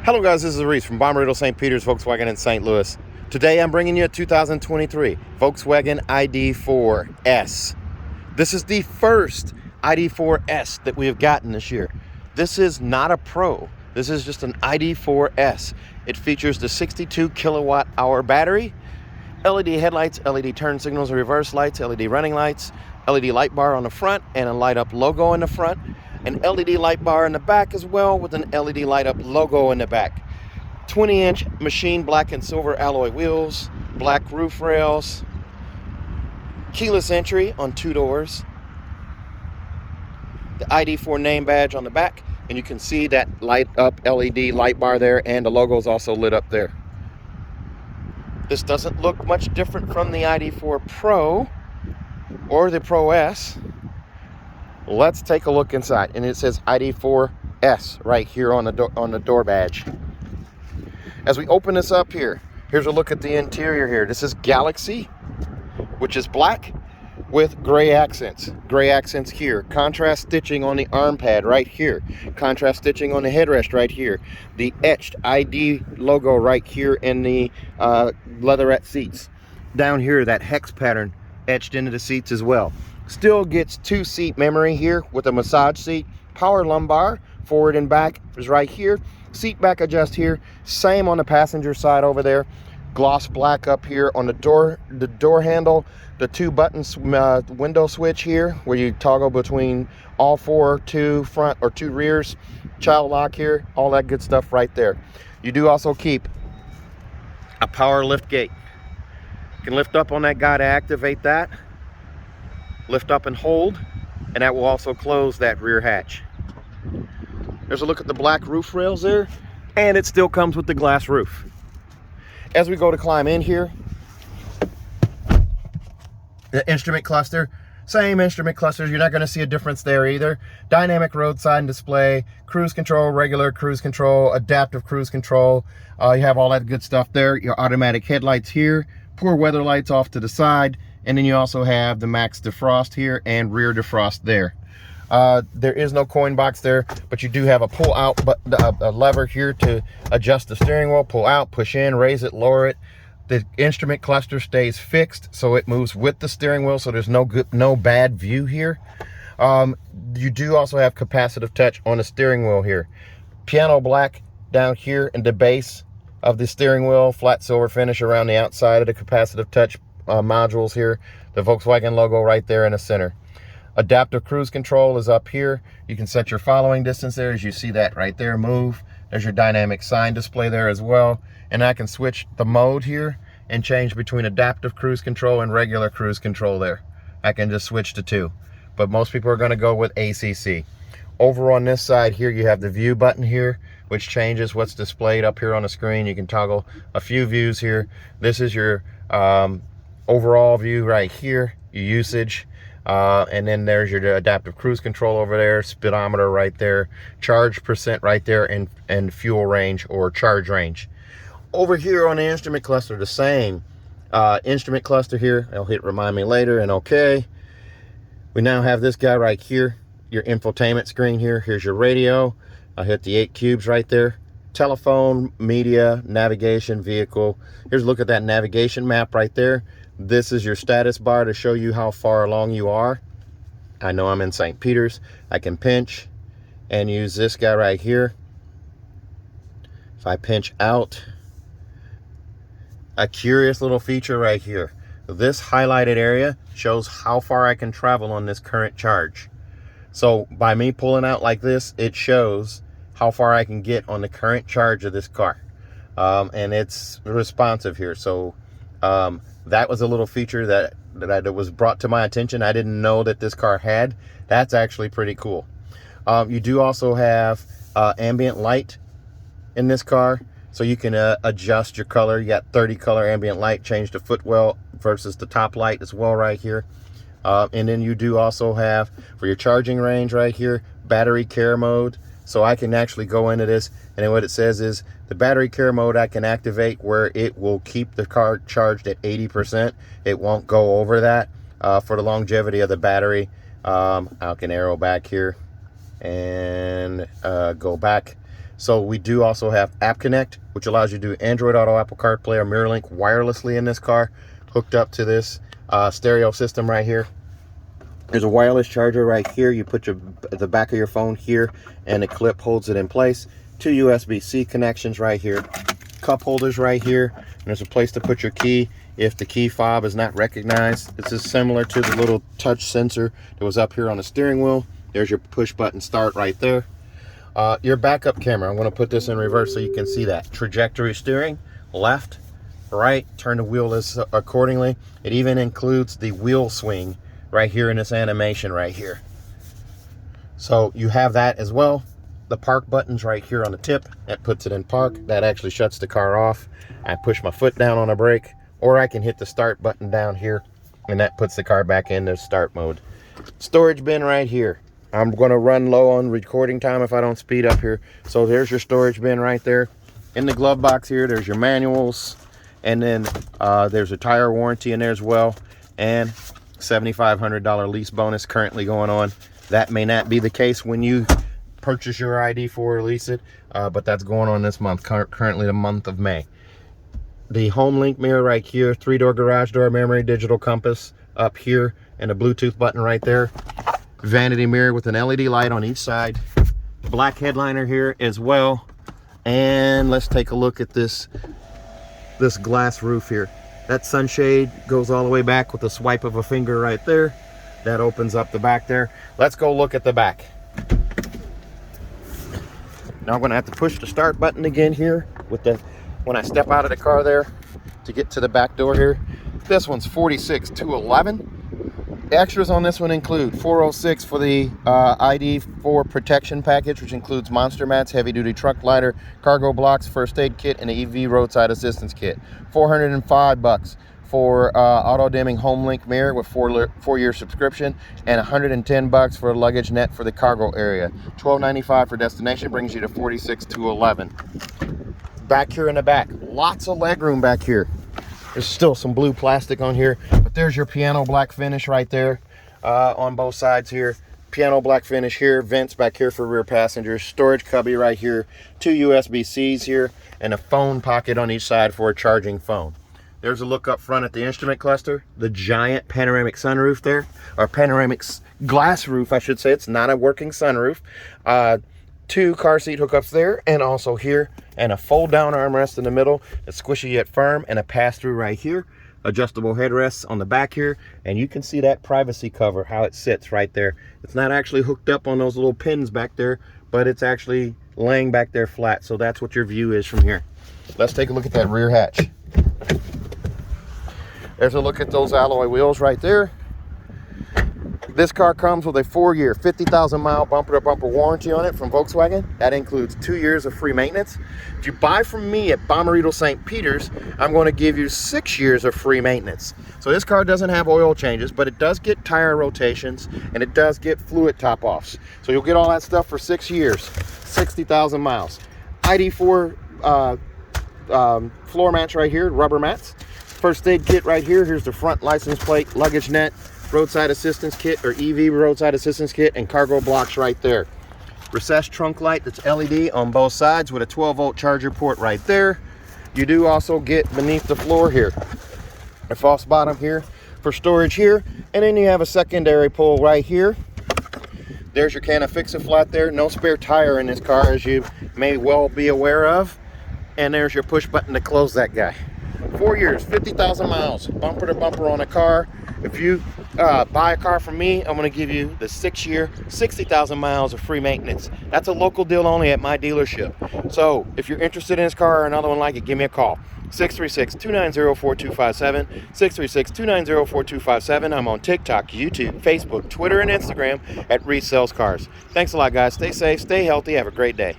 Hello guys, this is Reese from Bommarito St. Peter's Volkswagen in St. Louis. Today I'm bringing you a 2023 Volkswagen ID.4 S. This is the first ID.4 S that we have gotten this year. This is not a Pro. This is just an ID.4 S. It features the 62 kilowatt hour battery, LED headlights, LED turn signals and reverse lights, LED running lights, LED light bar on the front and a light up logo in the front. An LED light bar in the back as well with an LED light up logo in the back. 20-inch machine black and silver alloy wheels, black roof rails, keyless entry on 2 doors, the ID.4 name badge on the back, and you can see that light up LED light bar there, and the logo is also lit up there. This doesn't look much different from the ID.4 Pro or the Pro S. Let's take a look inside, and it says ID.4 S right here on the door badge. As we open this up here, here's a look at the interior here. This is Galaxy, which is black with gray accents. Gray accents here. Contrast stitching on the arm pad right here. Contrast stitching on the headrest right here. The etched ID logo right here in the leatherette seats. Down here, that hex pattern etched into the seats as well. Still gets 2-seat memory here with a massage seat. Power lumbar, forward and back is right here. Seat back adjust here. Same on the passenger side over there. Gloss black up here on the door handle. The 2 buttons window switch here where you toggle between all 4, 2 front or 2 rears. Child lock here, all that good stuff right there. You do also keep a power lift gate. You can lift up on that guy to activate that. Lift up and hold, and that will also close that rear hatch. There's a look at the black roof rails there, and it still comes with the glass roof. As we go to climb in here, the instrument cluster, same instrument clusters. You're not going to see a difference there either. Dynamic roadside display, cruise control, regular cruise control, adaptive cruise control. You have all that good stuff there. Your automatic headlights here, poor weather lights off to the side. And then you also have the max defrost here and rear defrost there. There is no coin box there, but you do have a pull out a lever here to adjust the steering wheel. Pull out, push in, raise it, lower it. The instrument cluster stays fixed, so it moves with the steering wheel, so there's no bad view here. You do also have capacitive touch on the steering wheel here. Piano black down here in the base of the steering wheel, flat silver finish around the outside of the capacitive touch modules here. The Volkswagen logo right there in the center. Adaptive cruise control is up here. You can set your following distance there, as you see that right there move. There's your dynamic sign display there as well. And I can switch the mode here and change between adaptive cruise control and regular cruise control there. I can just switch to 2, but most people are going to go with ACC. Over on this side here, you have the view button here, which changes what's displayed up here on the screen. You can toggle a few views here. This is your overall view right here, your usage, and then there's your adaptive cruise control over there, speedometer right there, charge percent right there, and fuel range or charge range. Over here on the instrument cluster, the same instrument cluster here. I'll hit remind me later and okay. We now have this guy right here, your infotainment screen here. Here's your radio. I'll hit the 8 cubes right there. Telephone, media, navigation, vehicle. Here's a look at that navigation map right there. This is your status bar to show you how far along you are. I know I'm in St. Peter's. I can pinch and use this guy right here. If I pinch out, a curious little feature right here. This highlighted area shows how far I can travel on this current charge. So by me pulling out like this, it shows how far I can get on the current charge of this car. And it's responsive here. So that was a little feature that was brought to my attention. I didn't know that this car had. That's actually pretty cool. You do also have ambient light in this car, so you can adjust your color. You got 30 color ambient light, change the footwell versus the top light as well right here. And then you do also have, for your charging range right here, battery care mode. So I can actually go into this, and then what it says is the battery care mode I can activate where it will keep the car charged at 80%. It won't go over that for the longevity of the battery. I can arrow back here and go back. So we do also have App Connect, which allows you to do Android Auto, Apple CarPlay, or MirrorLink wirelessly in this car, hooked up to this stereo system right here. There's a wireless charger right here. You put the back of your phone here, and the clip holds it in place. 2 USB-C connections right here. Cup holders right here. And there's a place to put your key if the key fob is not recognized. This is similar to the little touch sensor that was up here on the steering wheel. There's your push button start right there. Your backup camera, I'm going to put this in reverse so you can see that. Trajectory steering, left, right, turn the wheel accordingly. It even includes the wheel swing right here in this animation right here. So you have that as well. The park button's right here on the tip. That puts it in park. That actually shuts the car off. I push my foot down on a brake, or I can hit the start button down here, and that puts the car back into start mode. Storage bin right here. I'm going to run low on recording time if I don't speed up here. So there's your storage bin right there. In the glove box here, there's your manuals, and then there's a tire warranty in there as well, and $7,500 lease bonus currently going on. That may not be the case when you purchase your ID4 or lease it, but that's going on this month, currently the month of May. The home link mirror right here, 3-door garage door memory, digital compass up here, and a Bluetooth button right there. Vanity mirror with an LED light on each side. Black headliner here as well. And let's take a look at this glass roof here. That sunshade goes all the way back with a swipe of a finger right there. That opens up the back there. Let's go look at the back. Now I'm going to have to push the start button again here when I step out of the car there to get to the back door here. This one's 46,211. Extras on this one include $406 for the ID4 protection package, which includes monster mats, heavy duty truck lighter, cargo blocks, first aid kit, and an EV roadside assistance kit. $405 for auto dimming home link mirror with 4-year subscription, and $110 for a luggage net for the cargo area. $12.95 for destination brings you to $46,211. Back here in the back, lots of leg room back here. There's still some blue plastic on here, but there's your piano black finish right there on both sides here. Piano black finish here, vents back here for rear passengers, storage cubby right here, 2 USB-Cs here, and a phone pocket on each side for a charging phone. There's a look up front at the instrument cluster, the giant panoramic sunroof there, or panoramic glass roof, I should say. It's not a working sunroof. 2 car seat hookups there, and also here, and a fold down armrest in the middle that's squishy yet firm, and a pass through right here. Adjustable headrests on the back here, and you can see that privacy cover, how it sits right there. It's not actually hooked up on those little pins back there, but it's actually laying back there flat, so that's what your view is from here. Let's take a look at that rear hatch. There's a look at those alloy wheels right there. This car comes with a 4-year, 50,000 mile bumper-to-bumper warranty on it from Volkswagen. That includes 2 years of free maintenance. If you buy from me at Bommarito St. Peter's, I'm going to give you 6 years of free maintenance. So this car doesn't have oil changes, but it does get tire rotations, and it does get fluid top-offs. So you'll get all that stuff for 6 years, 60,000 miles. ID4 floor mats right here, rubber mats. First aid kit right here. Here's the front license plate, luggage net, roadside assistance kit, or EV roadside assistance kit, and cargo blocks right there. Recessed trunk light that's LED on both sides with a 12-volt charger port right there. You do also get beneath the floor here a false bottom here for storage here, and then you have a secondary pull right here. There's your can of Fix-A-Flat there. No spare tire in this car, as you may well be aware of, and there's your push button to close that guy. 4 years, 50,000 miles, bumper to bumper on a car. If you buy a car from me, I'm going to give you the 6-year, 60,000 miles of free maintenance. That's a local deal only at my dealership. So if you're interested in this car or another one like it, give me a call. 636-290-4257, 636-290-4257. I'm on TikTok, YouTube, Facebook, Twitter, and Instagram at Reese Sells Cars. Thanks a lot, guys. Stay safe, stay healthy, have a great day.